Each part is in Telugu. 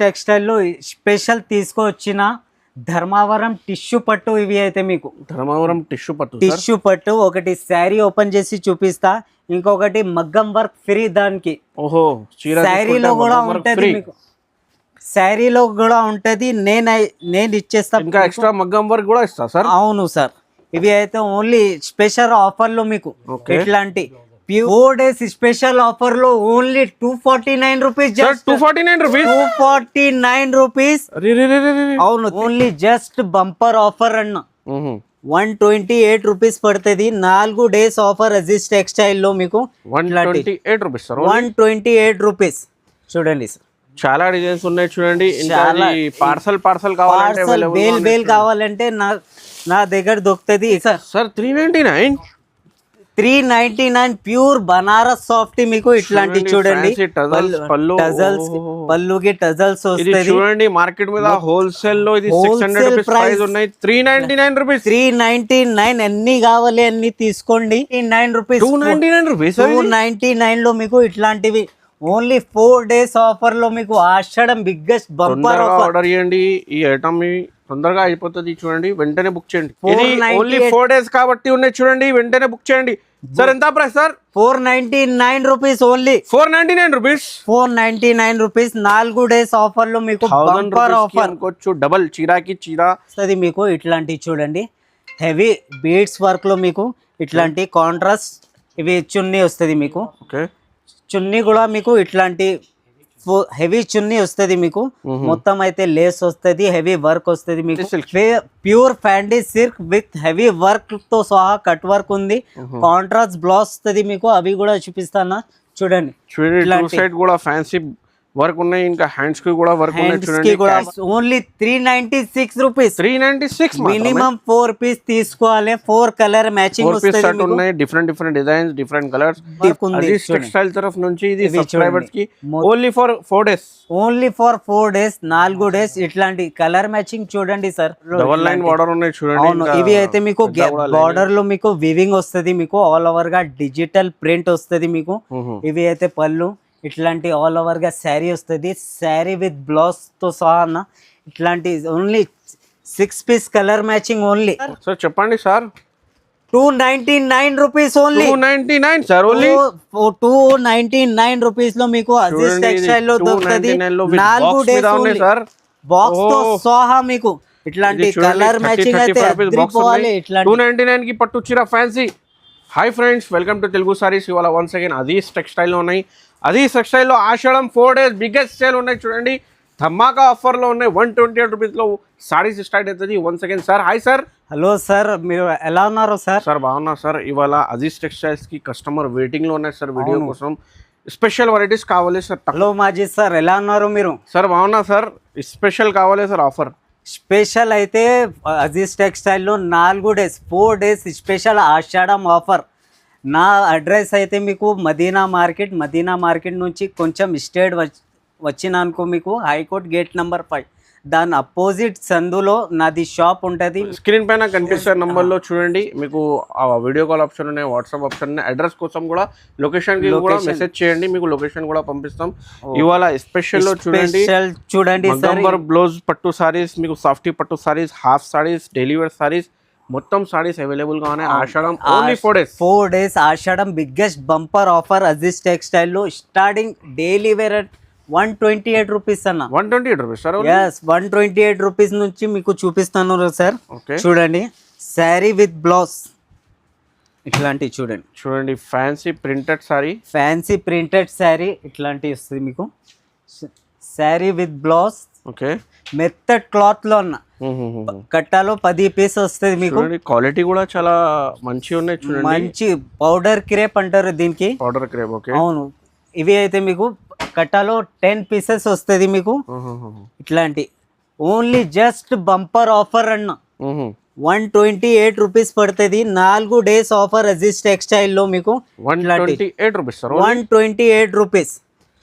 టెక్స్టైల్లో స్పెషల్ తీసుకొచ్చిన ధర్మవరం టిష్యూ పట్టు ఇవి అయితే మీకు ధర్మవరం టిష్యూ పట్టు ఒకటి శారీ ఓపెన్ చేసి చూపిస్తా, ఇంకొకటి మగ్గం వర్క్ ఫ్రీ దానికి. ఓహో, శారీలో కూడా ఉంటది మీకు, శారీలో కూడా ఉంటది. నేను ఇచ్చేస్తా, ఇంకా ఎక్స్ట్రా మగ్గం వర్క్ కూడా ఇస్తా సార్. అవును సార్, ఇవి అయితే ఓన్లీ స్పెషల్ ఆఫర్ లో మీకు. ఇట్లాంటి 4 days స్పెషల్ ఆఫర్ లో ఓన్లీ 249 రూపీస్. 249 రూపీస్. అవును, ఓన్లీ జస్ట్ బంపర్ ఆఫర్ అన్న. 128 రూపీస్ పడుతుంది. 4 days ఆఫర్ అజీజ్ టెక్స్టైల్ లో మీకు 128 రూపీస్. చూడండి సార్, చాలా డిజైన్స్ ఉన్నాయి చూడండి. పార్సల్ కావాలంటే బేల్ కావాలంటే నా దగ్గర దొరుకుతుంది సార్. 399 ప్యూర్ బనారస్ సాఫ్ట్ మీకు. ఇట్లాంటి చూడండి, పళ్ళుకి టజల్స్ వస్తాయి చూడండి. మార్కెట్ మీద హోల్సేల్ లో ఇది 600 రూపీస్ ప్రైస్ ఉన్నాయి. 399 రూపీస్. 399 అన్ని కావాలి అన్ని తీసుకోండి. 9 రూపీస్, 299 రూపీస్. 299 లో మీకు ఇట్లాంటివి ఓన్లీ 4 days ఆఫర్ లో మీకు ఆషాఢం బిగ్గెస్ట్ బంపర్ ఆర్డర్ చేయండి. ఈ ఐటమ్ తొందరగా అయిపోతుంది చూడండి, వెంటనే బుక్ చేయండి. ఓన్లీ 4 days కాబట్టి ఉన్నాయి చూడండి, వెంటనే బుక్ చేయండి. సార్ ఎంత price sir? 499 rupees only. 499 rupees. 499 rupees. 4 days offer లో మీకు బంపర్ ఆఫర్ అనుకోవచ్చు. డబల్ చీరాకి చీరా వస్తుంది మీకు. ఇట్లాంటివి చూడండి, హెవీ బీడ్స్ వర్క్ లో మీకు ఇట్లాంటి కాంట్రాస్ట్ ఇవి చున్నీ వస్తుంది మీకు. ఓకే, చున్నీ కూడా మీకు ఇట్లాంటి హెవీ చున్నీ వస్తుంది మీకు. మొత్తం అయితే లేస్ వస్తుంది, హెవీ వర్క్ వస్తుంది మీకు. ప్యూర్ ఫ్యాండీ సిల్క్ విత్ హెవీ వర్క్ తో సహా కట్ వర్క్ ఉంది. కాంట్రాస్ట్ బ్లౌజ్ వస్తుంది మీకు. అవి కూడా చూపిస్తానా చూడండి. కూడా ఫ్యాన్సీ వర్క్ ఉన్నాయి, ఇంకా హ్యాండ్స్ కి కూడా వర్క్ ఉన్నాయి చూడండి. Only 396 rupees. 396. మినిమం 4 పీస్ తీసుకోవాలి. 4 కలర్ మ్యాచింగ్ ఉన్నాయి. Different designs, different colours. Textile తరఫు నుంచి ఇది సబ్స్క్రైబర్స్ కి only for 4 days. Only for 4 days. 4 days ఇట్లాంటి కలర్ మ్యాచింగ్ చూడండి సార్. డబుల్ లైన్ బార్డర్ ఉన్నాయి చూడండి. అవును, ఇవి అయితే మీకు బార్డర్ లో మీకు వివింగ్ వస్తుంది మీకు. ఆల్ ఓవర్ గా డిజిటల్ ప్రింట్ వస్తుంది మీకు. ఇవి అయితే పళ్ళు ఇట్లాంటి ఆల్ ఓవర్ గా శారీ వస్తుంది. శారీ విత్ బ్లౌజ్ తో సహా అన్న. ఇట్లాంటి only 6 piece colour matching only. Sir చెప్పండి sir. 299 rupees only. 299 sir only. 299 rupees లో మీకు అజీజ్ టెక్స్టైల్ లో దొరుకుతుంది. 4 days సార్, బాక్స్ తో సహా మీకు. ఇట్లాంటి కలర్ మ్యాచింగ్ అయితే అదిరిపోవాలి. ఇట్లాంటి 299 కి పట్టు చీర fancy. Hi friends, welcome to Telugu saris. ఇవాళ వన్స్ అగైన్ అజీజ్ టెక్స్టైల్ లో ఉన్నాయి. అజీజ్ టెక్స్టైల్ లో ఆషాఢం 4 days బిగ్గెస్ట్ సేల్ ఉన్నాయి చూడండి. ధమాకా ఆఫర్ లో ఉన్నాయి. 128 రూపీస్ లో సారీస్ స్టార్ట్ అవుతుంది. Once again sir, hi sir. Hello sir, మీరు ఎలా ఉన్నారు సార్? సార్ బాగున్నా సార్. ఇవాళ అజీజ్ టెక్స్టైల్స్ కి కస్టమర్ వెయిటింగ్ లో ఉన్నాయి సార్. వీడియో కోసం స్పెషల్ వెరైటీస్ కావాలి సార్. హలో మాజీ సార్, ఎలా ఉన్నారు మీరు? సార్ బాగున్నా సార్. స్పెషల్ కావాలి సార్ ఆఫర్. స్పెషల్ అయితే అజీజ్ టెక్స్టైల్లో 4 days 4 days స్పెషల్ ఆషాఢం ఆఫర్. నా అడ్రస్ అయితే మీకు మదీనా మార్కెట్ నుంచి కొంచెం స్టేట్ వచ్చిన అనుకో మీకు హైకోర్ట్ గేట్ నెంబర్ 5 దాని అపోజిట్ సందులో నాది షాప్ ఉంటుంది. స్క్రీన్ పైన కనిపిస్తున్న నంబర్లో చూడండి. మీకు వీడియో కాల్ ఆప్షన్ ఉన్నాయి, వాట్సాప్ ఆప్షన్ ఉన్నాయి. అడ్రస్ కోసం కూడా లొకేషన్ కి కూడా మెసేజ్ చేయండి, మీకు లొకేషన్ కూడా పంపిస్తాం. ఇవాళ స్పెషల్ లో చూడండి నంబర్ బ్లౌజ్ పట్టు సారీస్, మీకు సాఫ్టీ పట్టు saris, half saris, daily wear saris, మొత్తం సారీస్ అవైలబుల్ గా ఉన్నాయి. Ashadam only 4 days. Ashadam biggest bumper offer Aziz textile లో. స్టార్టింగ్ డైలీ వేర్ 128 రూపీస్ అన్న. 128 రూపీస్ సార్. 128 రూపీస్ నుంచి మీకు చూపిస్తాను సార్. చూడండి, శారీ విత్ బ్లౌజ్ ఇట్లాంటి చూడండి. ఫ్యాన్సీ ప్రింటెడ్ శారీ ఇట్లాంటి వస్తుంది మీకు. Sari with blouse. ఓకే, మెత్తడ్ క్లాత్ లో అన్న. కట్టాలో 10 పీస్ వస్తుంది మీకు. క్వాలిటీ కూడా చాలా మంచిగా ఉన్నాయి చూడండి. మంచి పౌడర్ క్రేప్ అంటారు దీనికి. Powder crepe. ఓకే, అవును. ఇవి అయితే మీకు కట్టాలో 10 పీసెస్ వస్తుంది మీకు. ఇట్లాంటి ఓన్లీ జస్ట్ బంపర్ ఆఫర్ అన్న. 128 రూపీస్ పడుతుంది. 4 days ఆఫర్ అజీజ్ టెక్స్టైల్ లో మీకు. 128 రూపీస్ సార్. 128 రూపీస్.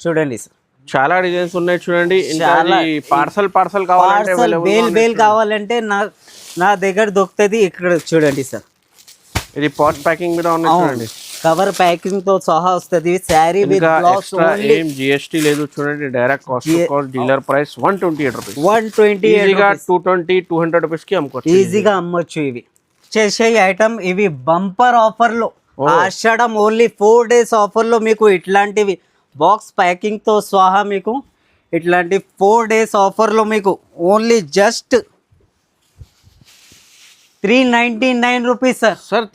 చూడండి సార్, చాలా డిజైన్స్ ఉన్నాయి చూడండి. పార్సల్ కావాలంటే బేల్ కావాలంటే నా దగ్గర దొరుకుతుంది. ఇక్కడ చూడండి సార్, ఇది పాట్ ప్యాకింగ్ మీద ఉన్నాయి చూడండి. కవర్ ప్యాకింగ్ తో సహా వస్తుంది. శారీ విత్ ఇంకా బ్లౌజ్ ఎక్స్ట్రా ఏం జిఎస్టీ లేదు చూడండి. Direct cost dealer price 128 rupees. 128 ఈజీగా 220-200 రూపీస్ కి అమ్ముకోవచ్చు. ఈజీగా అమ్మొచ్చు. ఇవి చేసే ఐటమ్ ఇవి బంపర్ ఆఫర్ లో ఆషాఢం ఓన్లీ 4 days ఆఫర్ లో మీకు ఇట్లాంటివి బాక్స్ ప్యాకింగ్ తో సహా మీకు ఇట్లాంటి 4 days ఆఫర్ లో మీకు only just 399 rupees sir. Sir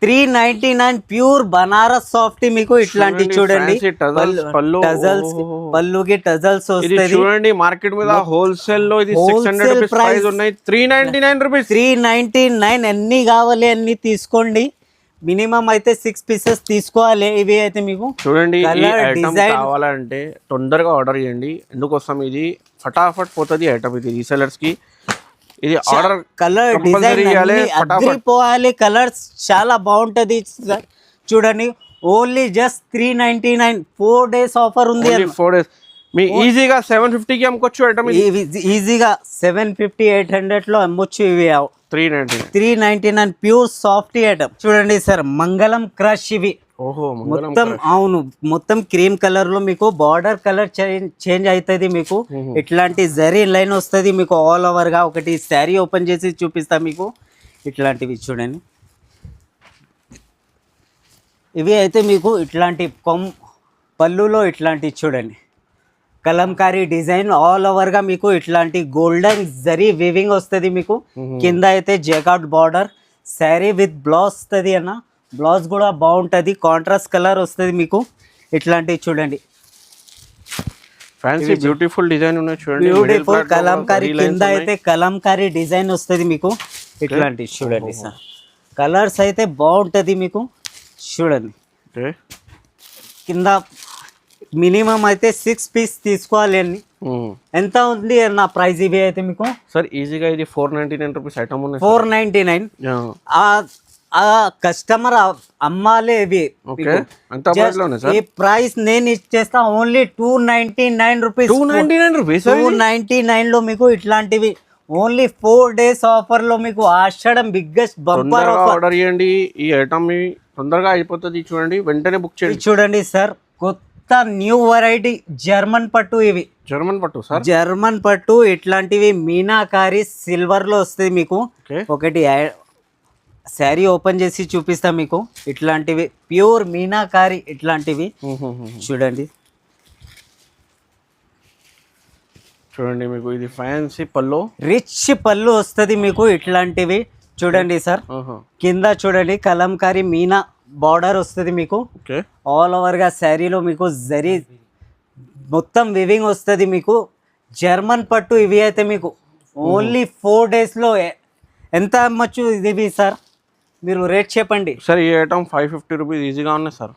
399 pure Banaras soft మీకు ఇట్లాంటి చూడండి. టజల్స్ పళ్ళుకి టజల్స్ వస్తాయి చూడండి. మార్కెట్ మీద హోల్సేల్ లో ఇది 600 రూపీస్ ప్రైస్ ఉన్నాయి. 399 రూపీస్. 399 ఎన్ని కావాలి అన్ని తీసుకోండి. మినిమం అయితే 6 పీసెస్ తీసుకోవాలి. ఇవి అయితే మీకు చూడండి. కావాలంటే తొందరగా ఆర్డర్ చేయండి. ఎందుకోసం ఇది ఫటాఫట్ పోతుంది ఐటమ్. ఇది రీసెలర్స్ కి ఇది ఆర్డర్ కలర్ డిజైన్ పోవాలి. కలర్స్ చాలా బాగుంటది చూడంండి. ఓన్లీ జస్ట్ 399 4 days ఆఫర్ ఉంది. 4 days మీ ఈజీగా 750 కి అమ్ముకోవచ్చు ఐటమ్. ఈజీగా 750-800 లో అమ్మొచ్చు. ఇవి 399 ప్యూర్ సాఫ్ట్ ఐటమ్ చూడండి సార్. మంగళం క్రష్ ఇవి మొత్తం అవును మొత్తం క్రీమ్ కలర్ లో మీకు బార్డర్ కలర్ చేంజ్ అవుతుంది. మీకు ఇట్లాంటి జరీ లైన్ వస్తుంది మీకు ఆల్ ఓవర్ గా. ఒకటి శారీ ఓపెన్ చేసి చూపిస్తా మీకు. ఇట్లాంటివి చూడండి. ఇవి అయితే మీకు ఇట్లాంటి పళ్ళులో ఇట్లాంటివి చూడండి. కలంకారీ డిజైన్ ఆల్ ఓవర్ గా మీకు ఇట్లాంటి గోల్డెన్ జరీ వీవింగ్ వస్తుంది మీకు. కింద అయితే jacquard border. Sari with blouse వస్తుంది అన్న. బ్లౌజ్ కూడా బాగుంటుంది. కాంట్రాస్ట్ కలర్ వస్తుంది మీకు. ఇట్లాంటివి చూడండి. ఫ్యాన్సీ బ్యూటిఫుల్ డిజైన్ ఉన్నాయి చూడండి. బ్యూటిఫుల్ కలంకారీ కింద అయితే కలంకారీ డిజైన్ వస్తుంది మీకు. ఇట్లాంటివి చూడండి సార్. కలర్స్ అయితే బాగుంటుంది మీకు. చూడండి కింద మినిమం అయితే 6 పీస్ తీసుకోవాలి అని. ఎంత ఉంది నా ప్రైస్ ఇవి అయితే మీకు సార్? ఈజీగా ఇది 499 రూపీస్ ఐటమ్ ఉంది. 499. ఆ కస్టమర్ అమ్మాలి ఇవి. ఈ ప్రైస్ నేను ఇచ్చేస్తా ఓన్లీ 299 రూపీస్. 299 లో మీకు ఇట్లాంటివి ఓన్లీ 4 days ఆఫర్ లో మీకు ఆషాఢం బిగ్గెస్ట్ బంపర్ ఆర్డర్ చేయండి. ఈ ఐటమ్ తొందరగా అయిపోతుంది. చూడండి వెంటనే బుక్ చేయండి. చూడండి సార్ కొత్త న్యూ వెరైటీ జర్మన్ పట్టు. ఇవి జర్మన్ పట్టు సార్. జర్మన్ పట్టు ఇట్లాంటివి మీనాకారి సిల్వర్ లో వస్తుంది మీకు. ఒకటి శారీ ఓపెన్ చేసి చూపిస్తా మీకు. ఇట్లాంటివి ప్యూర్ మీనాకారి ఇట్లాంటివి చూడండి. చూడండి మీకు ఇది ఫ్యాన్సీ పళ్ళు రిచ్ పళ్ళు వస్తుంది మీకు. ఇట్లాంటివి చూడండి సార్. కింద చూడండి కలంకారీ మీనా బార్డర్ వస్తుంది మీకు. ఆల్ ఓవర్ గా శారీలో మీకు జరీ మొత్తం వివింగ్ వస్తుంది మీకు. జర్మన్ పట్టు ఇవి అయితే మీకు ఓన్లీ 4 days లో ఎంత అమ్మచ్చు ఇవి సార్? మీరు రేట్ చెప్పండి సార్. ఈ ఐటమ్ 550 రూపీస్ ఈజీగా ఉన్నాయి సార్.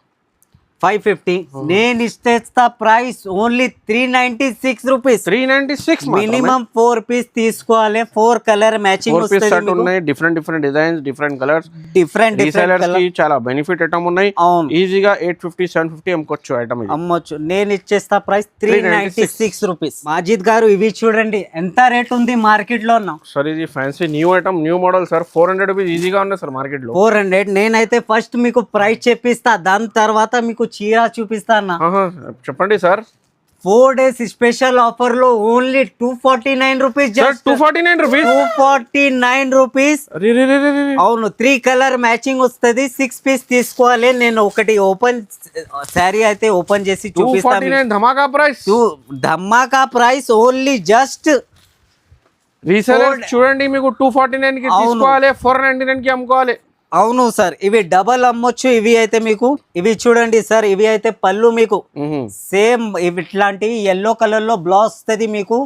550. నేను ఇస్తా price only 396 rupees. 396 minimum 4 piece తీసుకోవాలి. 4 కలర్ మ్యాచింగ్ ఉన్నాయి. Different designs different colours different చాలా బెనిఫిట్ ఐటమ్ ఉన్నాయి. ఈజీగా 850-750 అమ్ముకోవచ్చు ఐటమ్. అమ్మొచ్చు. నేను ఇచ్చేస్తా ప్రైస్ 396 రూపీస్. మాజిద్ గారు ఇవి చూడండి ఎంత రేట్ ఉంది మార్కెట్ లో ఉన్నాం సార్. ఇది fancy new item new model sir. 400 rupees ఈజీగా ఉన్నాయి సార్ మార్కెట్ లో. 400. నేనైతే ఫస్ట్ మీకు ప్రైస్ చెప్పిస్తా. దాని తర్వాత మీకు చీర చూపిస్తా అన్న. చెప్పండి సార్. 4 days స్పెషల్ ఆఫర్ లో ఓన్లీ 249 రూపీస్. 249 రూపీస్. అవును 3 కలర్ మ్యాచింగ్ వస్తుంది. 6 పీస్ తీసుకోవాలి. నేను ఒకటి ఓపెన్ శారీ అయితే ఓపెన్ చేసి చూపిస్తాను. ధమాకా ప్రైస్ ఓన్లీ జస్ట్ రీసెలర్ చూడండి మీకు 249 కి తీసుకోవాలి. 499 కి అమ్ముకోవాలి. అవును సార్. ఇవి డబల్ అమ్మొచ్చు. ఇవి అయితే మీకు ఇవి చూడండి సార్. ఇవి అయితే పళ్ళు మీకు సేమ్ ఇట్లాంటివి ఎల్లో కలర్ లో బ్లౌజ్ వస్తుంది మీకు.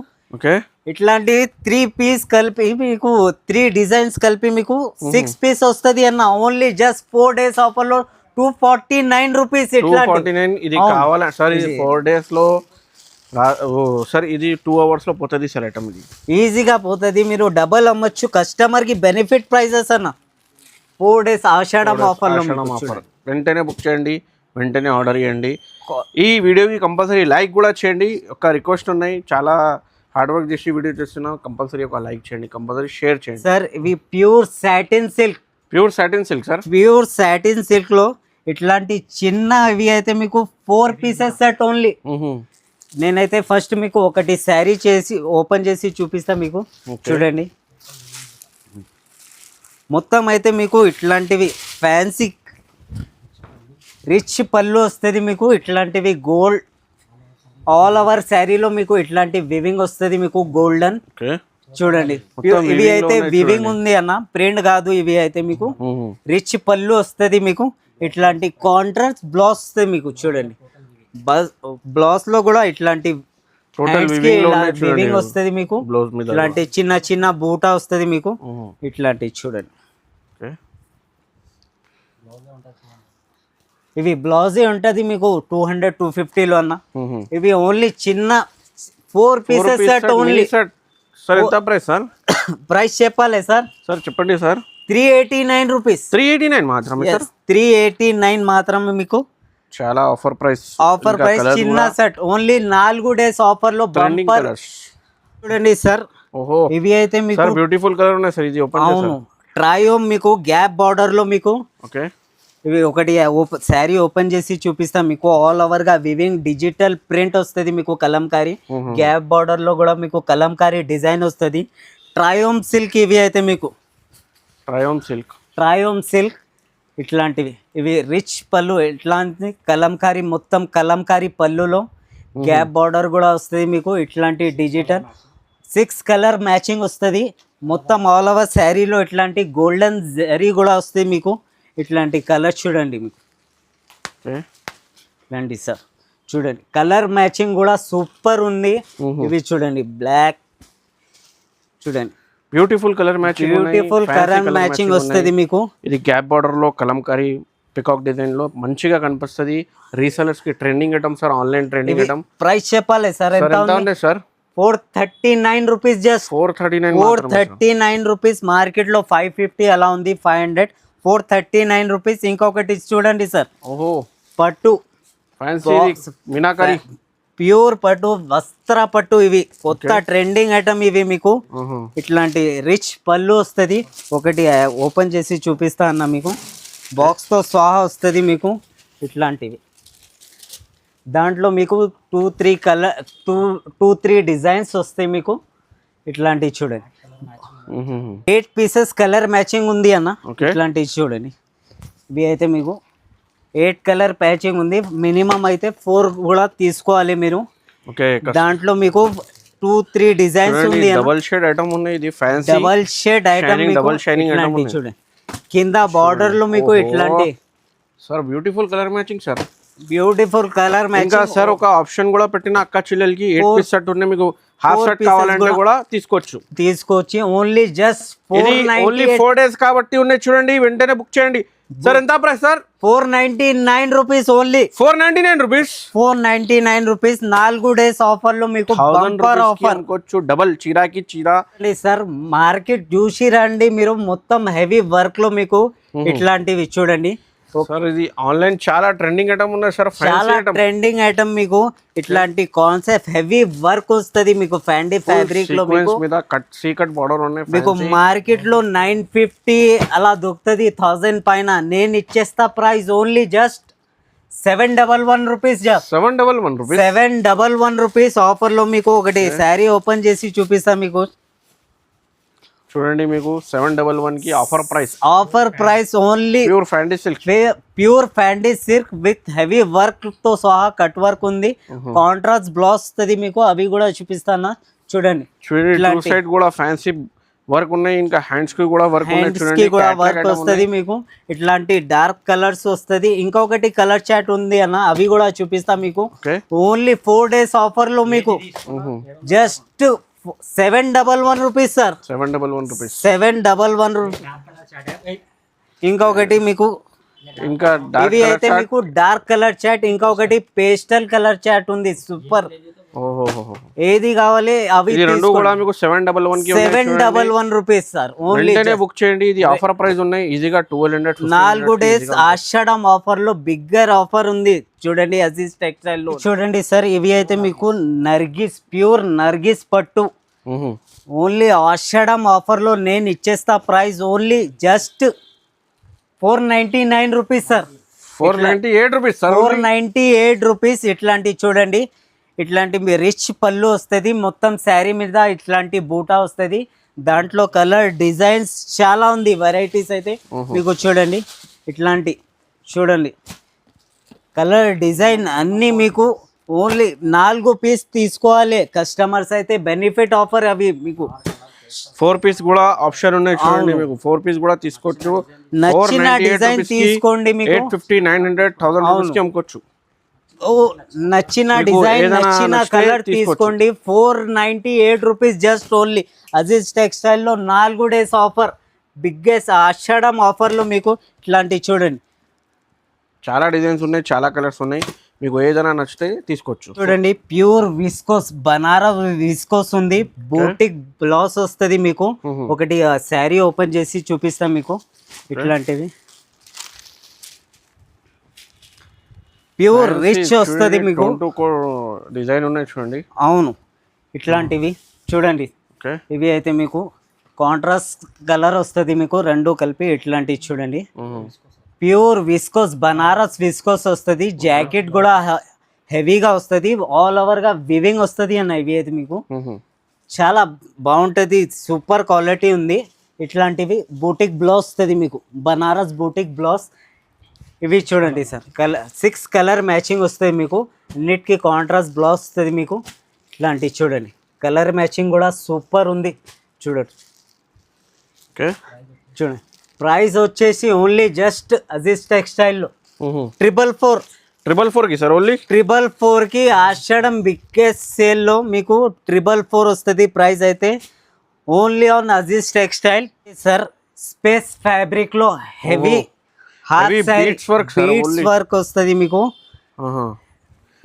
ఇట్లాంటి 3 పీస్ కలిపి మీకు 3 డిజైన్స్ కలిపి మీకు 6 పీస్ వస్తుంది అన్న. ఓన్లీ జస్ట్ 4 days ఆఫర్ లో 249 రూపీస్. 249 ఇది కావాలా సార్? ఇది 4 days లో సార్. ఇది 2 hours లో పోతుంది సార్ ఐటమ్. ఇది ఈజీగా పోతుంది. మీరు డబల్ అమ్మొచ్చు. కస్టమర్ కి బెనిఫిట్ ప్రైజెస్ అన్న. 4 days ఆషాఢం ఆఫర్. వెంటనే బుక్ చేయండి. వెంటనే ఆర్డర్ చేయండి. ఈ వీడియోకి కంపల్సరీ లైక్ కూడా చేయండి. ఒక రిక్వెస్ట్ ఉన్నాయి. చాలా హార్డ్ వర్క్ చేసి వీడియో చేస్తున్నాం. కంపల్సరీ ఒక లైక్ చేయండి. కంపల్సరీ షేర్ చేయండి సార్. ఇవి pure satin silk pure satin silk sir. Pure satin silk లో ఇట్లాంటి చిన్న ఇవి అయితే మీకు 4 పీసెస్ సెట్ ఓన్లీ. నేనైతే ఫస్ట్ మీకు ఒకటి శారీ చేసి ఓపెన్ చేసి చూపిస్తా మీకు. చూడండి మొత్తం అయితే మీకు ఇట్లాంటివి ఫ్యాన్సీ రిచ్ పళ్ళు వస్తుంది మీకు. ఇట్లాంటివి గోల్డ్ ఆల్ ఓవర్ శారీలో మీకు ఇట్లాంటి వివింగ్ వస్తుంది మీకు గోల్డెన్. చూడండి ఇవి అయితే వివింగ్ ఉంది అన్న, ప్రింట్ కాదు. ఇవి అయితే మీకు రిచ్ పళ్ళు వస్తుంది మీకు. ఇట్లాంటి కాంట్రాస్ట్ బ్లౌజ్ వస్తుంది మీకు. చూడండి బ్లౌజ్ లో కూడా ఇట్లాంటి వివింగ్ వస్తుంది మీకు. ఇట్లాంటి చిన్న చిన్న బూటా వస్తుంది మీకు. ఇట్లాంటి చూడండి ఇవి బ్లౌజే ఉంటది మీకు 200-250 అన్న. ఇవి ఓన్లీ చిన్న 4 పీసెస్ సెట్ ఓన్లీ. సార్ ఎంత ప్రైస్ సార్? ప్రైస్ చెప్పాలి సార్. సార్ చెప్పండి సార్. 389 రూపీస్. 389 మాత్రమే సార్. 389 మాత్రమే మీకు. చాలా ఆఫర్ ప్రైస్. ఆఫర్ ప్రైస్ చిన్న సెట్ ఓన్లీ 4 డేస్ ఆఫర్ లో బంపర్. చూడండి సార్ ఓహో ఇవి అయితే మీకు బ్యూటిఫుల్ కలర్ ఉన్నాయి సార్. ఇది ఓపెన్ అవును ట్రయోమ్ మీకు గ్యాప్ బార్డర్ లో మీకు. ఓకే ఇవి ఒకటి శారీ ఓపెన్ చేసి చూపిస్తాం మీకు. ఆల్ ఓవర్ గా వివింగ్ డిజిటల్ ప్రింట్ వస్తుంది మీకు. కలంకారీ గ్యాప్ బార్డర్ లో కూడా మీకు కలంకారీ డిజైన్ వస్తుంది. ట్రయోమ్ సిల్క్ ఇవి అయితే మీకు. ట్రయోమ్ సిల్క్ ఇట్లాంటివి ఇవి రిచ్ పళ్ళు. ఇట్లాంటి కలంకారీ మొత్తం కలంకారీ పళ్ళులో గ్యాప్ బార్డర్ కూడా వస్తుంది మీకు. ఇట్లాంటి డిజిటల్ 6 కలర్ మ్యాచింగ్ వస్తుంది మొత్తం. ఆల్ ఓవర్ శారీలో ఇట్లాంటి గోల్డెన్ జరీ కూడా వస్తుంది మీకు. ఇట్లాంటి కలర్ చూడండి మీకు. ఇట్లాంటి సార్ చూడండి కలర్ మ్యాచింగ్ కూడా సూపర్ ఉంది. ఇవి చూడండి బ్లాక్ చూడండి beautiful colour matching. Beautiful colour matching వస్తుంది మీకు. ఇది గ్యాప్ బార్డర్ లో కలంకారీ పికాక్ డిజైన్ లో మంచిగా కనిపిస్తుంది. రీసెలర్స్ కి trending item sir. Online trending item. Price చెప్పాలి సార్ ఎంత ఉంది sir? 439 rupees. Just 439 rupees. Market లో 550 అలా ఉంది, 500. 439 రూపీస్. ఇంకొకటి చూడండి సార్ ఓహో పట్టు మీనాకరి ప్యూర్ పట్టు వస్త్ర పట్టు. ఇవి కొత్త ట్రెండింగ్ ఐటమ్ ఇవి మీకు. ఇట్లాంటి రిచ్ పళ్ళు వస్తుంది. ఒకటి ఓపెన్ చేసి చూపిస్తా అన్న మీకు. బాక్స్ తో సహా వస్తుంది మీకు. ఇట్లాంటివి దాంట్లో మీకు 2-3 డిజైన్స్ వస్తాయి మీకు. ఇట్లాంటివి చూడండి 8 పీసెస్ కలర్ మ్యాచింగ్ ఉంది అన్న. ఇట్లాంటివి చూడండి ఇవి అయితే మీకు 8 కలర్ ప్యాచింగ్ ఉంది. మినిమం అయితే 4 కూడా తీసుకోవాలి మీరు. దాంట్లో మీకు 2-3 డిజైన్స్ ఉంది. డబుల్ షేడ్ ఐటమ్ ఉంది. ఇది fancy double shade item double shining item చూడండి. కింద బార్డర్ లో మీకు ఇట్లాంటి sir beautiful colour matching sir. Beautiful colour matching. ఇంకా సార్ ఒక ఆప్షన్ కూడా పెట్టిన అక్క చెల్లెలకి 8 పీస్ సెట్ ఉన్నాయి. మీకు హాఫ్ సెట్ కావాలంటే కూడా తీసుకోవచ్చు. ఓన్లీ జస్ట్ 4 డేస్ కాబట్టి ఉన్నాయి. చూడండి వెంటనే బుక్ చేయండి. సార్ ఎంత price sir? 499 rupees only. 499 rupees. 499 rupees. 4 days offer లో మీకు బంపర్ ఆఫర్ అనుకోవచ్చు. డబల్ చీరాకి చీరా సార్. మార్కెట్ చూసి రండి మీరు. మొత్తం హెవీ వర్క్ లో మీకు ఇట్లాంటివి చూడండి సార్. ఇది ఆన్లైన్ చాలా ట్రెండింగ్ ఐటమ్ ఉన్నాయి సార్. చాలా ట్రెండింగ్ ఐటమ్ మీకు. ఇట్లాంటి కాన్సెప్ట్ హెవీ వర్క్ వస్తుంది మీకు. ఫ్యాండీ ఫ్యాబ్రిక్ లో మీకు సీకట్ బార్డర్ ఉన్నాయి మీకు. మార్కెట్ లో 950 అలా దొరుకుతుంది 1000 పైన. నేను ఇచ్చేస్తా price only just 711 rupees. 711 rupees offer లో మీకు. ఒకటి శారీ ఓపెన్ చేసి చూపిస్తా మీకు. చూడండి మీకు 711 కి ఆఫర్ ప్రైస్ ఓన్లీ. ప్యూర్ ఫ్యాండీ సిల్క్ విత్ హెవీ వర్క్ తో సహా కట్ వర్క్ ఉంది. కాంట్రాస్ట్ బ్లౌజ్ వస్తుంది మీకు. అవి కూడా చూపిస్తాను చూడండి. టూ సైడ్ కూడా ఫ్యాన్సీ వర్క్ ఉన్నాయి. ఇంకా హ్యాండ్స్ కి కూడా వర్క్ వస్తుంది మీకు. ఇట్లాంటి డార్క్ కలర్స్ వస్తుంది. ఇంకొకటి కలర్ చాట్ ఉంది అన్న. అవి కూడా చూపిస్తా మీకు. ఓన్లీ 4 డేస్ ఆఫర్ లో మీకు జస్ట్ 711 రూపీస్ సార్. 711 రూపీస్. ఇంకొకటి మీకు ఇంకా ఇవి అయితే మీకు డార్క్ కలర్ చాట్. ఇంకొకటి పేస్టల్ కలర్ చాట్ ఉంది. సూపర్. ఏది కావాలి అవి రెండు కూడా మీకు 711 రూపీస్ సార్. ఓన్లీ బుక్ చేయండి. ఇది ఆఫర్ ప్రైస్ ఉన్నాయి. ఈజీగా 1200. 4 డేస్ ఆషాఢం ఆఫర్ లో బిగ్గర్ ఆఫర్ ఉంది చూడండి. అజీజ్ టెక్స్టైల్ లో చూడండి సార్. ఇవి అయితే మీకు నర్గిస్ ప్యూర్ నర్గిస్ పట్టు. ఓన్లీ ఆషాఢం ఆఫర్ లో నేను ఇచ్చేస్తా price only just 499 rupees sir. 498 rupees sir. 498 rupees. ఇట్లాంటి చూడండి, ఇట్లాంటి మీ రిచ్ పళ్ళు వస్తుంది, మొత్తం శారీ మీద ఇట్లాంటి బూటా వస్తుంది, దాంట్లో కలర్ డిజైన్స్ చాలా ఉంది, వెరైటీస్ అయితే మీకు చూడండి. ఇట్లాంటి చూడండి కలర్ డిజైన్ అన్నీ మీకు ఓన్లీ 4 పీస్ తీసుకోవాలి కస్టమర్స్ అయితే. బెనిఫిట్ ఆఫర్ అవి మీకు 4 పీస్ కూడా ఆప్షన్ ఉన్నాయి చూడండి, మీకు 4 పీస్ కూడా తీసుకోవచ్చు. నచ్చిన డిజైన్ తీసుకోండి, మీకు 850, 900, 1000 రూపీస్ కి అమ్ముకోవచ్చు. నచ్చిన డిజైన్ నచ్చిన కలర్ తీసుకోండి. 498 rupees just only. Aziz textile లో 4 డేస్ ఆఫర్, బిగ్గెస్ట్ ఆషాఢం ఆఫర్ లో మీకు ఇట్లాంటివి చూడండి. చాలా డిజైన్స్ ఉన్నాయి, చాలా కలర్స్ ఉన్నాయి, మీకు ఏదైనా నచ్చితే తీసుకోవచ్చు. చూడండి ప్యూర్ విస్కోస్, బనారస్ విస్కోస్ ఉంది, బోటిక్ బ్లౌజ్ వస్తుంది మీకు. ఒకటి శారీ ఓపెన్ చేసి చూపిస్తాం మీకు. ఇట్లాంటివి ప్యూర్ రిచ్ వస్తుంది మీకు. డిజైన్ ఉన్నాయి చూడండి. అవును, ఇట్లాంటివి చూడండి. ఇవి అయితే మీకు కాంట్రాస్ట్ కలర్ వస్తుంది మీకు, రెండు కలిపి ఇట్లాంటివి చూడండి. ప్యూర్ విస్కోస్, బనారస్ విస్కోస్ వస్తుంది. జాకెట్ కూడా హెవీగా వస్తుంది, ఆల్ ఓవర్ గా వివింగ్ వస్తుంది అన్న. ఇవి అయితే మీకు చాలా బాగుంటుంది, సూపర్ క్వాలిటీ ఉంది. ఇట్లాంటివి బూటిక్ బ్లౌజ్ వస్తుంది మీకు, బనారస్ బూటిక్ బ్లౌజ్. ఇవి చూడండి సార్, 6 కలర్ మ్యాచింగ్ వస్తుంది మీకు, అన్నిటికీ కాంట్రాస్ట్ బ్లౌజ్ వస్తుంది మీకు. ఇట్లాంటివి చూడండి, కలర్ మ్యాచింగ్ కూడా సూపర్ ఉంది చూడండి. చూడండి ప్రైస్ వచ్చేసి ఓన్లీ జస్ట్ అజీజ్ టెక్స్టైల్లో 444 కి సార్. ఓన్లీ 444 కి ఆషాఢం బిగ్గెస్ట్ సేల్లో మీకు 444 వస్తుంది ప్రైస్ అయితే. Only on Aziz textile sir. Space fabric లో హెవీ బీట్స్ వర్క్ వస్తుంది మీకు.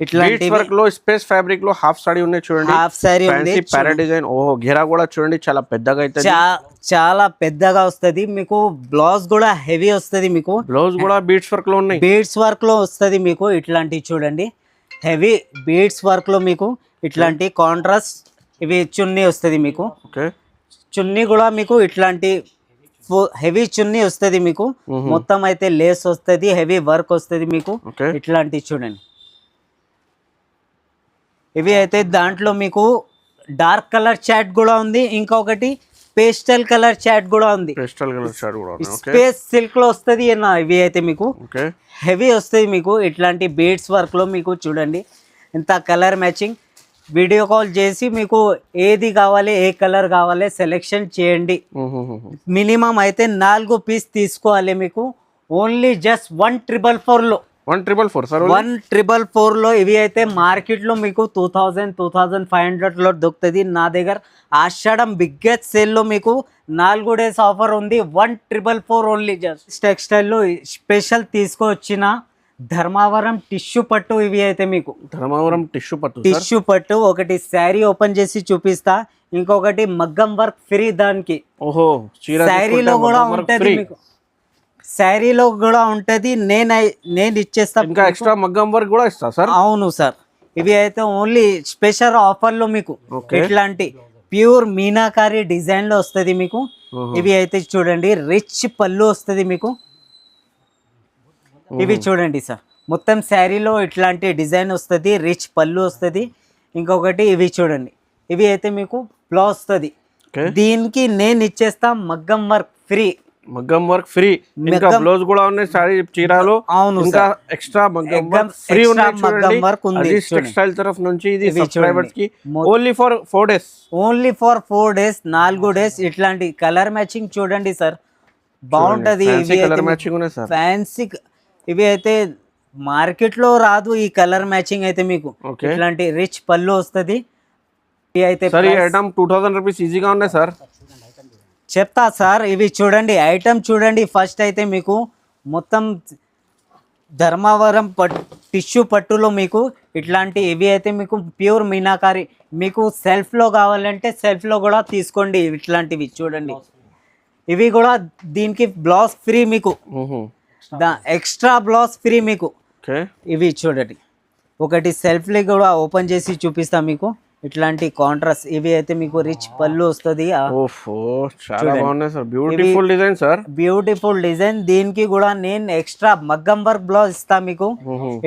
ఇట్లాంటి వర్క్ లో స్పేస్ ఫ్యాబ్రిక్ లో హాఫ్ సారీ ఉన్నాయి చూడండి. హాఫ్ సారీ ఉంది, పారా డిజైన్. ఓహో, ఘేరా కూడా చూడండి చాలా పెద్దగా అయితే, చాలా పెద్దగా వస్తుంది మీకు. బ్లౌజ్ కూడా హెవీ వస్తుంది మీకు. బ్లౌజ్ కూడా బీట్స్ వర్క్ లో ఉన్నాయి, బీట్స్ వర్క్ లో వస్తుంది మీకు. ఇట్లాంటివి చూడండి, హెవీ బీట్స్ వర్క్ లో మీకు. ఇట్లాంటి కాంట్రాస్ట్ ఇవి చున్నీ వస్తుంది మీకు. చున్నీ కూడా మీకు ఇట్లాంటి హెవీ చున్నీ వస్తుంది మీకు. మొత్తం అయితే లేస్ వస్తుంది, హెవీ వర్క్ వస్తుంది మీకు. ఇట్లాంటివి చూడండి. ఇవి అయితే దాంట్లో మీకు డార్క్ కలర్ చాట్ కూడా ఉంది, ఇంకొకటి పేస్టల్ కలర్ చాట్ కూడా ఉంది. స్పేస్ సిల్క్ లో వస్తుంది అన్న. ఇవి అయితే మీకు హెవీ వస్తుంది మీకు. ఇట్లాంటి బీడ్స్ వర్క్ లో మీకు చూడండి ఇంత కలర్ మ్యాచింగ్. వీడియో కాల్ చేసి మీకు ఏది కావాలి, ఏ కలర్ కావాలి సెలెక్షన్ చేయండి. మినిమం అయితే 4 పీస్ తీసుకోవాలి మీకు. ఓన్లీ జస్ట్ 1444 లో 1444 సార్. 1444 లో ఇవి అయితే మార్కెట్ లో మీకు 2000, 2500 లో దొరుకుతుంది. నా దగ్గర ఆషాఢం బిగ్గెస్ట్ సేల్ లో మీకు 4 డేస్ ఆఫర్ ఉంది. 1444 ఓన్లీ. జస్ట్ టెక్స్టైల్ లో స్పెషల్ తీసుకొచ్చిన ధర్మవరం టిష్యూ పట్టు. ఇవి అయితే మీకు ధర్మవరం టిష్యూ పట్టు. ఒకటి శారీ ఓపెన్ చేసి చూపిస్తా, ఇంకొకటి మగ్గం వర్క్ ఫ్రీ దానికి. ఓహో, శారీలో కూడా ఉంటది మీకు, శారీలో కూడా ఉంటది. నేను ఇచ్చేస్తా, ఇంకా ఎక్స్ట్రా మగ్గం వర్క్ కూడా ఇస్తా సార్. అవును సార్. ఇవి అయితే ఓన్లీ స్పెషల్ ఆఫర్ లో మీకు. ఇట్లాంటి ప్యూర్ మీనాకారి డిజైన్ లో వస్తుంది మీకు. ఇవి అయితే చూడండి, రిచ్ పళ్ళు వస్తుంది మీకు. ఇవి చూడండి సార్, మొత్తం శారీలో ఇట్లాంటి డిజైన్ వస్తుంది, రిచ్ పళ్ళు వస్తుంది. ఇంకొకటి ఇవి చూడండి, ఇవి అయితే మీకు బ్లౌజ్ వస్తుంది. దీనికి నేను ఇచ్చేస్తా మగ్గం వర్క్ ఫ్రీ. మగ్గం వర్క్ ఫ్రీ, ఇంకా బ్లౌజ్ కూడా ఉన్నాయి సారీ చీరాలు. అవును, ఇంకా ఎక్స్ట్రా మగ్గం వర్క్ ఫ్రీ ఉన్నాయి చూడండి. అజీజ్ టెక్స్టైల్ తరఫ్ నుంచి ఇది సబ్స్క్రైబర్స్ కి only for 4 days. Only for 4 days, 4 days. ఇట్లాంటి కలర్ మ్యాచింగ్ చూడండి సార్, బాగుంటది. కలర్ మ్యాచింగ్ ఉన్నాయి సార్, ఫ్యాన్సీ. ఇవి అయితే మార్కెట్ లో రాదు ఈ కలర్ మ్యాచింగ్ అయితే మీకు. ఇట్లాంటి రిచ్ పళ్ళు వస్తుంది. ఇవి అయితే సార్ ఈ ఐటమ్ 2000 రూపీస్ ఈజీగా ఉన్నాయి సార్. చెప్తా సార్. ఇవి చూడండి, ఐటమ్ చూడండి. ఫస్ట్ అయితే మీకు మొత్తం ధర్మవరం టిష్యూ పట్టులో మీకు ఇట్లాంటి ఇవి అయితే మీకు ప్యూర్ మీనాకారి. మీకు సెల్ఫ్లో కావాలంటే సెల్ఫ్లో కూడా తీసుకోండి. ఇట్లాంటివి చూడండి, ఇవి కూడా దీనికి బ్లౌజ్ ఫ్రీ మీకు, ఎక్స్ట్రా బ్లౌజ్ ఫ్రీ మీకు. ఇవి చూడండి, ఒకటి సెల్ఫ్లో కూడా ఓపెన్ చేసి చూపిస్తా మీకు. ఇట్లాంటి కాంట్రాస్ట్ ఇవి అయితే మీకు రిచ్ పళ్ళు వస్తుంది. ఓఫో చాలా బాగున్నాయి sir, beautiful design sir, beautiful design. దీనికి కూడా నేను ఎక్స్ట్రా మగ్గం వర్క్ బ్లౌజ్ ఇస్తా మీకు.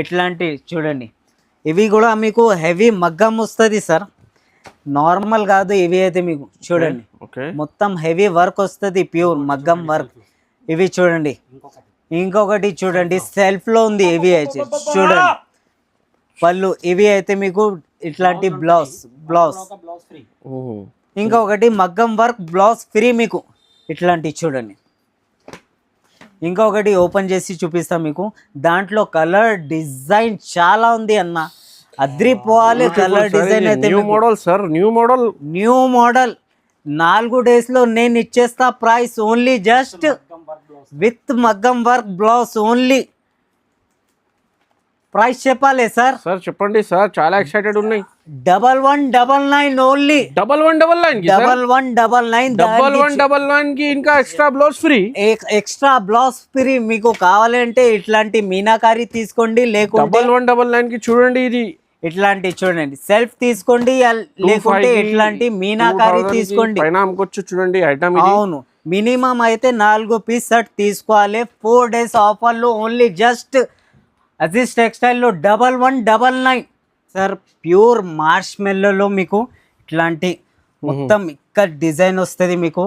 ఇట్లాంటి చూడండి, ఇవి కూడా మీకు హెవీ మగ్గం వస్తుంది సార్, నార్మల్ కాదు. ఇవి అయితే మీకు చూడండి మొత్తం హెవీ వర్క్ వస్తుంది, ప్యూర్ మగ్గం వర్క్. ఇవి చూడండి, ఇంకొకటి చూడండి సెల్ఫ్ లో ఉంది. ఇవి అయితే చూడండి పళ్ళు. ఇవి అయితే మీకు ఇట్లాంటి బ్లౌజ్ ఇంకొకటి మగ్గం వర్క్ బ్లౌజ్ ఫ్రీ మీకు. ఇట్లాంటి చూడండి, ఇంకొకటి ఓపెన్ చేసి చూపిస్తాం మీకు. దాంట్లో కలర్ డిజైన్ చాలా ఉంది అన్న, అద్రిపోవాలి కలర్ డిజైన్ అయితే. New model sir, new model 4 days లో నేను ఇచ్చేస్తా ప్రైస్ ఓన్లీ జస్ట్ విత్ మగ్గం వర్క్ బ్లౌజ్ ఓన్లీ. ప్రైస్ చెప్పాలి సార్? సార్ చెప్పండి సార్, చాలా ఎక్సైటెడ్ ఉన్నాయి. 1199 ఓన్లీ. 1199 కి ఇంకా extra blouse free. Extra blouse free మీకు కావాలంటే ఇట్లాంటి మీనాకారి తీసుకోండి, లేకుంటే 1199 కి చూడండి ఇది ఇట్లాంటి చూడండి సెల్ఫ్ తీసుకోండి, లేకుంటే ఇట్లాంటి మీనాకారి తీసుకోండి. పైన అమ్ముకోవచ్చు చూడండి ఐటమ్ ఇది. అవును, మినిమం అయితే 4 పీస్ సెట్ తీసుకోవాలి. 4 days ఆఫర్లు ఓన్లీ జస్ట్ అజీజ్ టెక్స్టైల్లో 1199 సార్. ప్యూర్ మార్ష్ మెల్లలో మీకు ఇట్లాంటి మొత్తం ఇక్కడ డిజైన్ వస్తుంది మీకు.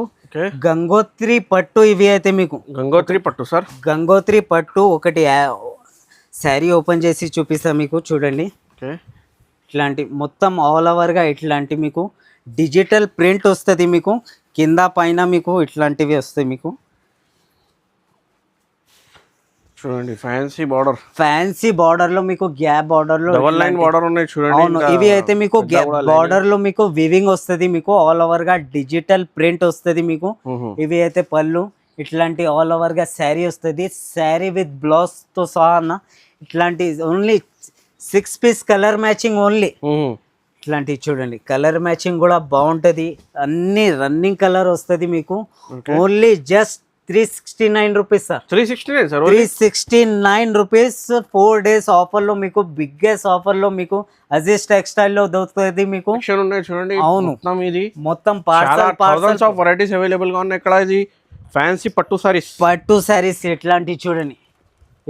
గంగోత్రి పట్టు ఇవి అయితే మీకు. గంగోత్రి పట్టు సార్, గంగోత్రి పట్టు. ఒకటి శారీ ఓపెన్ చేసి చూపిస్తా మీకు చూడండి. ఇట్లాంటి మొత్తం ఆల్ ఓవర్గా ఇట్లాంటి మీకు డిజిటల్ ప్రింట్ వస్తుంది మీకు. కింద పైన మీకు ఇట్లాంటివి వస్తాయి మీకు. చూడండి ఫ్యాన్సీ బార్డర్, ఫ్యాన్సీ బార్డర్ లో మీకు గ్యాప్ బార్డర్ లో డబుల్ లైన్ బార్డర్ ఉన్నాయి చూడండి. అవును, ఇవి అయితే మీకు బార్డర్ లో మీకు వివింగ్ వస్తుంది మీకు. ఆల్ ఓవర్ గా డిజిటల్ ప్రింట్ వస్తుంది మీకు. ఇవి అయితే పళ్ళు. ఇట్లాంటి ఆల్ ఓవర్ గా శారీ వస్తుంది, శారీ విత్ బ్లౌజ్ తో సహా అన్న. ఇట్లాంటి only 6 piece colour matching only. ఇట్లాంటివి చూడండి, కలర్ మ్యాచింగ్ కూడా బాగుంటది. అన్ని రన్నింగ్ కలర్ వస్తుంది మీకు. Only just 369 rupees sir. 369 rupees 4 days ఆఫర్లో మీకు. బిగ్గెస్ట్ ఆఫర్లో మీకు అజీజ్ టెక్స్టైల్లో దొరుకుతుంది మీకు. చూడండి, అవును ఇది మొత్తం పార్సల్స్ ఆఫ్ వెరైటీస్ అవైలబుల్ గా ఉన్నాయి ఇక్కడ. ఇది ఫ్యాన్సీ పట్టు సారీస్ ఇట్లాంటివి చూడండి.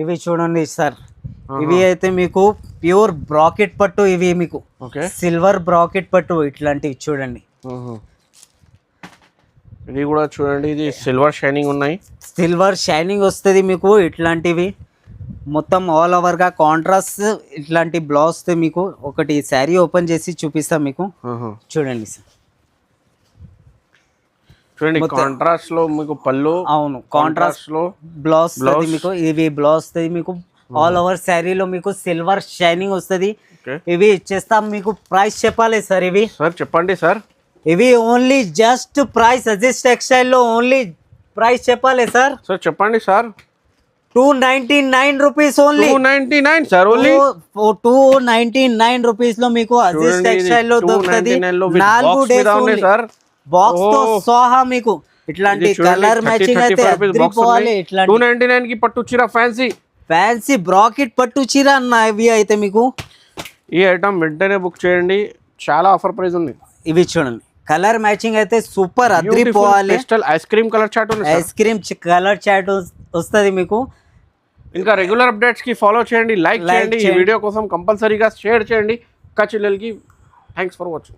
ఇవి చూడండి సార్, ఇవి అయితే మీకు ప్యూర్ బ్రాకెట్ పట్టు. ఇవి మీకు సిల్వర్ బ్రాకెట్ పట్టు. ఇట్లాంటివి చూడండి, ఇది కూడా చూడండి, ఇది సిల్వర్ షైనింగ్ ఉన్నాయి. సిల్వర్ షైనింగ్ వస్తుంది మీకు. ఇట్లాంటివి మొత్తం ఆల్ ఓవర్ గా కాంట్రాస్ట్ ఇట్లాంటి బ్లౌజ్ మీకు. ఒకటి శారీ ఓపెన్ చేసి చూపిస్తాం మీకు చూడండి సార్. చూడండి కాంట్రాస్ట్ లో మీకు పళ్ళు. అవును, కాంట్రాస్ట్ లో బ్లౌజ్ మీకు. ఇవి బ్లౌజ్ మీకు ఆల్ ఓవర్ శారీలో మీకు సిల్వర్ షైనింగ్ వస్తుంది. ఇవి ఇచ్చేస్తాం మీకు. ప్రైస్ చెప్పాలి సార్? ఇవి సార్ చెప్పండి సార్. ఇవి only just price Aziz textile లో ఓన్లీ ప్రైస్ చెప్పాలి సార్? సార్ చెప్పండి sir. 299 rupees only. 299 sir, only 299 rupees లో మీకు అజీజ్ టెక్స్టైల్ లో దొరుకుతుంది. 4 days సార్, బాక్స్ తో సహా మీకు. ఇట్లాంటి కలర్ మ్యాచింగ్ అయితే అదిరిపోవాలి. ఇట్లాంటి 299 కి పట్టు చీర, ఫ్యాన్సీ బ్రాకెట్ పట్టు చీర అన్న. ఇవి అయితే మీకు ఈ ఐటమ్ వెంటనే బుక్ చేయండి, చాలా ఆఫర్ ప్రైస్ ఉంది. ఇవి చూడండి, కలర్ మ్యాచింగ్ అయితే సూపర్ అదిరిపోవాలి. ఐస్ క్రీమ్ కలర్ చార్ట్ ఉంది, ఐస్ క్రీమ్ కలర్ చార్ట్ వస్తుంది మీకు. ఇంకా రెగ్యులర్ అప్డేట్స్ కి ఫాలో చేయండి, లైక్ చేయండి. ఈ వీడియో కోసం కంపల్సరీగా షేర్ చేయండి. అక్క చెల్లెలకి థ్యాంక్స్ ఫర్ వాచింగ్.